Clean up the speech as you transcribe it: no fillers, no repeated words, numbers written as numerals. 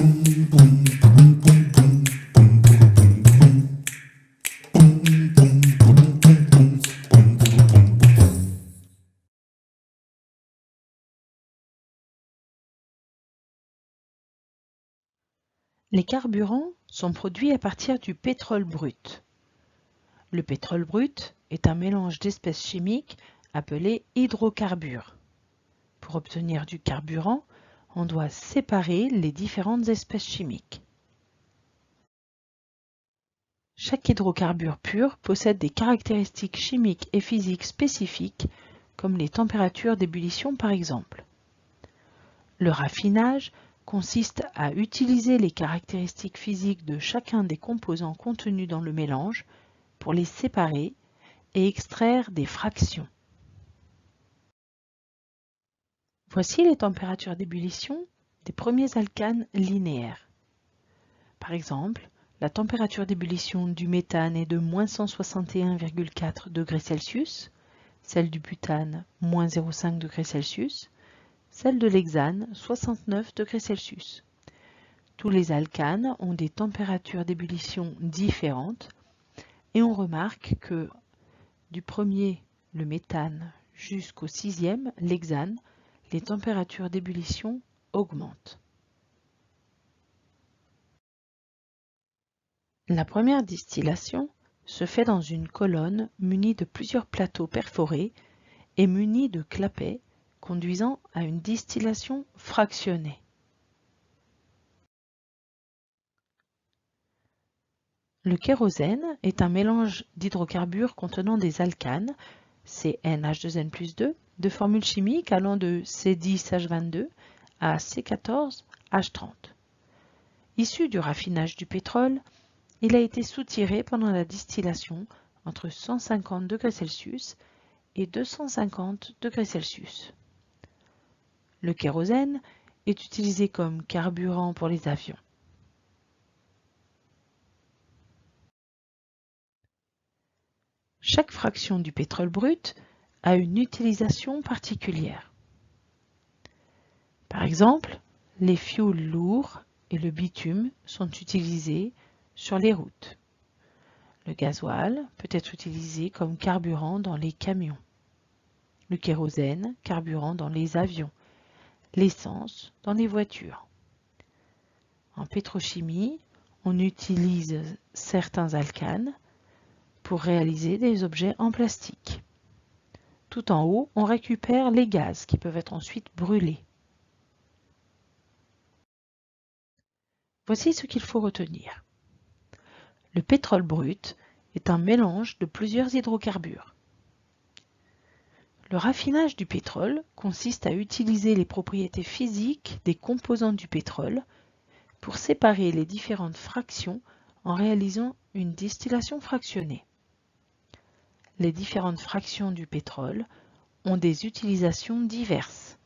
Les carburants sont produits à partir du pétrole brut. Le pétrole brut est un mélange d'espèces chimiques appelées hydrocarbures. Pour obtenir du carburant, on doit séparer les différentes espèces chimiques. Chaque hydrocarbure pur possède des caractéristiques chimiques et physiques spécifiques, comme les températures d'ébullition par exemple. Le raffinage consiste à utiliser les caractéristiques physiques de chacun des composants contenus dans le mélange pour les séparer et extraire des fractions. Voici les températures d'ébullition des premiers alcanes linéaires. Par exemple, la température d'ébullition du méthane est de -161,4 degrés Celsius, celle du butane -0,5 degrés Celsius, celle de l'hexane 69 degrés Celsius. Tous les alcanes ont des températures d'ébullition différentes et on remarque que du premier, le méthane, jusqu'au sixième, l'hexane, les températures d'ébullition augmentent. La première distillation se fait dans une colonne munie de plusieurs plateaux perforés et munie de clapets conduisant à une distillation fractionnée. Le kérosène est un mélange d'hydrocarbures contenant des alcanes, CnH2n+2, de formule chimique allant de C10H22 à C14H30. Issu du raffinage du pétrole, il a été soutiré pendant la distillation entre 150 degrés Celsius et 250 degrés Celsius. Le kérosène est utilisé comme carburant pour les avions. Chaque fraction du pétrole brut a une utilisation particulière. Par exemple, les fioul lourds et le bitume sont utilisés sur les routes. Le gasoil peut être utilisé comme carburant dans les camions. Le kérosène, carburant dans les avions. L'essence dans les voitures. En pétrochimie, on utilise certains alcanes pour réaliser des objets en plastique. Tout en haut, on récupère les gaz qui peuvent être ensuite brûlés. Voici ce qu'il faut retenir. Le pétrole brut est un mélange de plusieurs hydrocarbures. Le raffinage du pétrole consiste à utiliser les propriétés physiques des composants du pétrole pour séparer les différentes fractions en réalisant une distillation fractionnée. Les différentes fractions du pétrole ont des utilisations diverses.